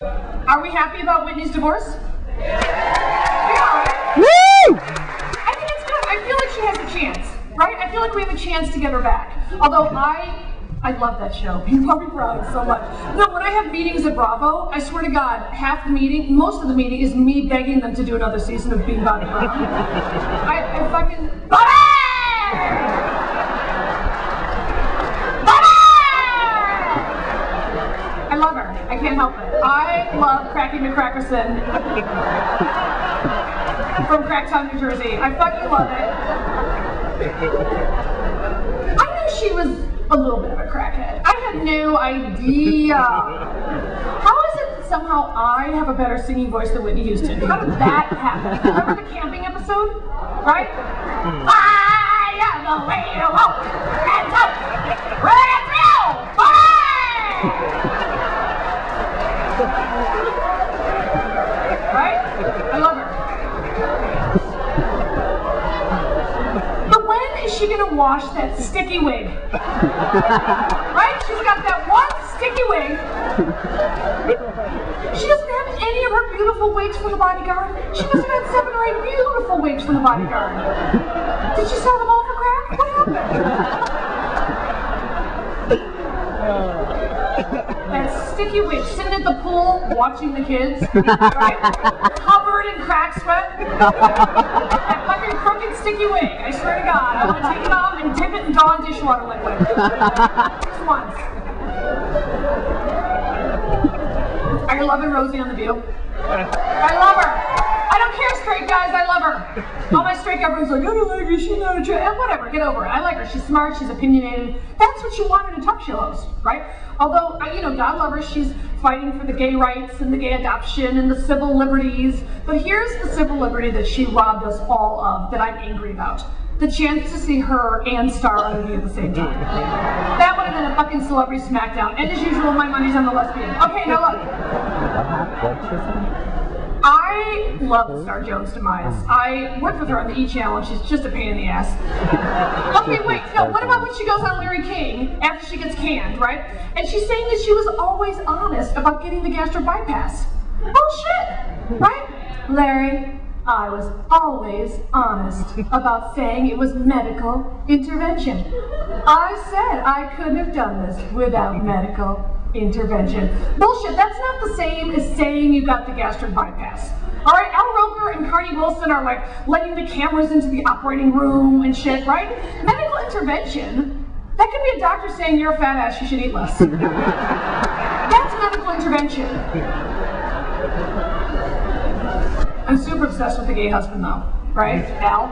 Are we happy about Whitney's divorce? Yeah. We are, right? Woo! I think it's good. I feel like she has a chance, right? I feel like we have a chance to get her back. Although I love that show. Being Bobby Brown so much. No, when I have meetings at Bravo, I swear to God, half the meeting, most of the meeting is me begging them to do another season of Being Bobby Brown. I fucking Bobby! I love her. I can't help it. I love Cracky McCrackerson from Cracktown, New Jersey. I fucking love it. I knew she was a little bit of a crackhead. I had no idea. How is it that somehow I have a better singing voice than Whitney Houston? How did that happen? Remember the camping episode? Right? I am the way to walk and talk. Ready to go! Right? I love her. But when is she gonna wash that sticky wig? Right? She's got that one sticky wig. She doesn't have any of her beautiful wigs from the Bodyguard. She must have had 7 or 8 beautiful wigs from the Bodyguard. Did she sell them all for crack? What happened? That sticky wig, sitting at the pool, watching the kids, right? Covered in crack sweat. That fucking crooked sticky wig, I swear to God. I'm gonna take it off and dip it in Dawn dishwater liquid. Just once. Are you loving Rosie on The View? I love her. I don't care, straight guys, I love her. All my straight girlfriends are like, I don't like her, she's not a chick. Whatever, get over it. I like her. She's smart, she's opinionated. That's what you want in a talk show host, right? Although, you know, God love her, she's fighting for the gay rights and the gay adoption and the civil liberties. But here's the civil liberty that she robbed us all of that I'm angry about. The chance to see her and Star on The View at the same time. That would have been a fucking celebrity smackdown. And as usual, my money's on the lesbian. Okay, now look. I love Star Jones' demise. I worked with her on the E! Channel and she's just a pain in the ass. Okay, wait, no, what about when she goes on Larry King after she gets canned, right? And she's saying that she was always honest about getting the gastric bypass. Bullshit, right? Larry, I was always honest about saying it was medical intervention. I said I couldn't have done this without medical intervention. Bullshit, that's not the same as saying you got the gastric bypass. All right, Al Roker and Carney Wilson are like letting the cameras into the operating room and shit, right? Medical intervention, that could be a doctor saying you're a fat ass, you should eat less. That's medical intervention. I'm super obsessed with the gay husband though, right, Al?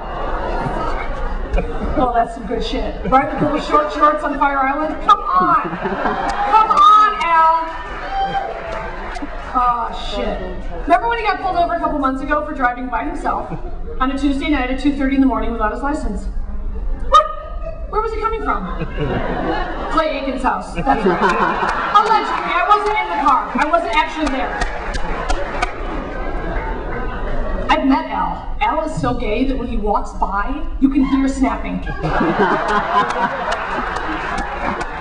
Oh, that's some good shit. Right, the little short shorts on Fire Island? Come on! Come on, Al! Oh, shit. Remember when he got pulled over a couple months ago for driving by himself on a Tuesday night at 2:30 in the morning without his license? What? Where was he coming from? Clay Aiken's house. That's right. Allegedly, I wasn't in the car. I wasn't actually there. I've met Al. Al is so gay that when he walks by, you can hear snapping.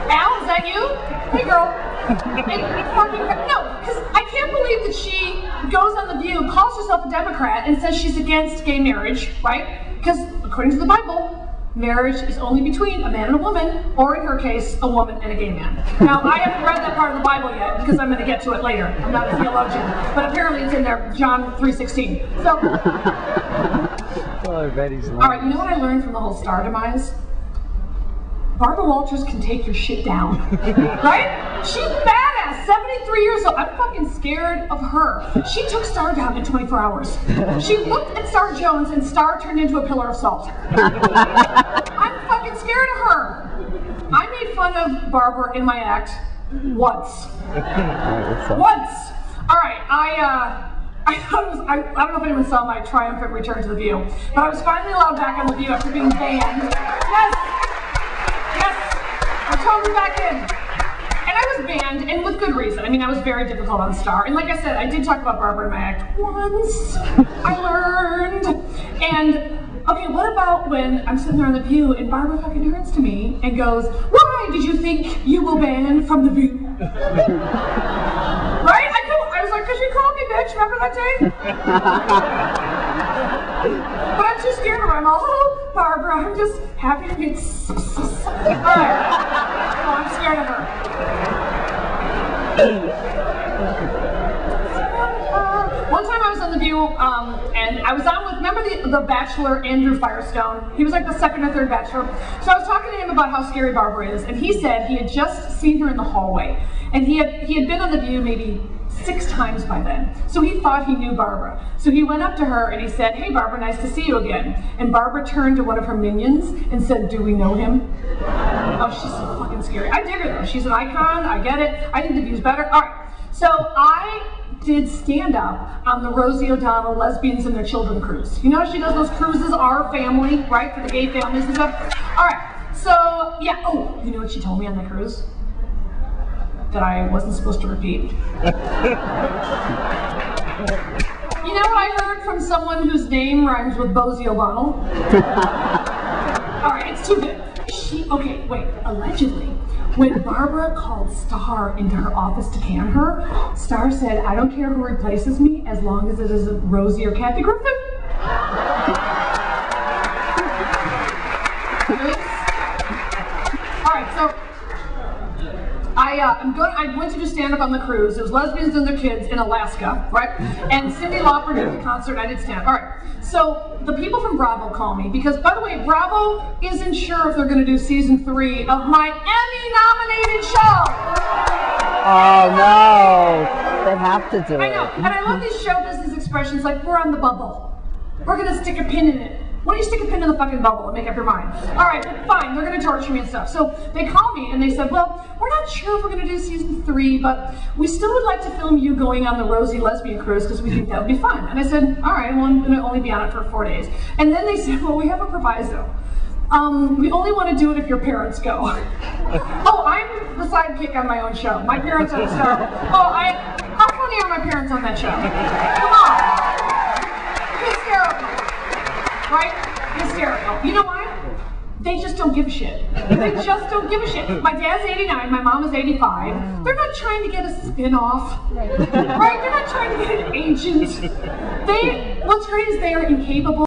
Al, is that you? Hey, girl. No, because I can't believe that she goes on The View, calls herself a Democrat, and says she's against gay marriage, right? Because according to the Bible, marriage is only between a man and a woman, or in her case, a woman and a gay man. Now, I haven't read that part of the Bible yet, because I'm going to get to it later. I'm not a theologian, but apparently it's in there, John 3:16. So, Oh, I bet he's lying. All right, you know what I learned from the whole Star demise? Barbara Walters can take your shit down, right? She's badass, 73 years old. I'm fucking scared of her. She took Star down in 24 hours. She looked at Star Jones and Star turned into a pillar of salt. I'm fucking scared of her. I made fun of Barbara in my act once. Once. All right, I don't know if anyone saw my triumphant return to The View, but I was finally allowed back on The View after being banned. Yes, I'm totally back in. And I was banned, and with good reason. I mean, I was very difficult on Star. And like I said, I did talk about Barbara in my act once. I learned. And, okay, what about when I'm sitting there on The View and Barbara fucking turns to me and goes, "Why did you think you were banned from The View?" Right? I was like, after that day? But I'm too scared of her. I'm all, oh, Barbara, I'm just happy to meet. Alright. Oh, I'm scared of her. One time I was on The View, and I was on with, remember the Bachelor, Andrew Firestone? He was like the second or third Bachelor. So I was talking to him about how scary Barbara is, and he said he had just seen her in the hallway. And he had been on The View maybe 6 times by then. So he thought he knew Barbara. So he went up to her and he said, hey Barbara, nice to see you again. And Barbara turned to one of her minions and said, do we know him? Oh, she's so fucking scary. I dig her though. She's an icon, I get it. I think The View's better. All right, so I did stand up on the Rosie O'Donnell Lesbians and Their Children cruise. You know how she does those cruises, Our Family, right, for the gay families and stuff? All right, so yeah, oh, you know what she told me on the cruise? That I wasn't supposed to repeat. You know what I heard from someone whose name rhymes with Bosie O'Donnell? Alright, it's too good. Okay, wait, allegedly, when Barbara called Star into her office to can her, Star said, I don't care who replaces me as long as it isn't Rosie or Kathy Griffin. Alright, so I went to do stand-up on the cruise. It was lesbians and their kids in Alaska, right? And Cyndi Lauper did the concert, I did stand-up. All right, so the people from Bravo call me because, by the way, Bravo isn't sure if they're going to do season 3 of my Emmy-nominated show. Oh, no. They have to do it. I know, and I love these show business expressions like, we're on the bubble. We're going to stick a pin in it. Why don't you stick a pin in the fucking bubble and make up your mind? All right, fine, they're going to torture me and stuff. So they called me and they said, well, we're not sure if we're going to do season 3, but we still would like to film you going on the Rosie lesbian cruise because we think that would be fun. And I said, all right, well, I'm going to only be on it for 4 days. And then they said, well, we have a proviso. We only want to do it if your parents go. Oh, I'm the sidekick on my own show. My parents are the star. Oh, how funny are my parents on that show? Come on. Hysterical. Right? Hysterical. You know why? They just don't give a shit. They just don't give a shit. My dad's 89, my mom is 85. They're not trying to get a spin-off. Right? They're not trying to get an agent. What's great is they are incapable.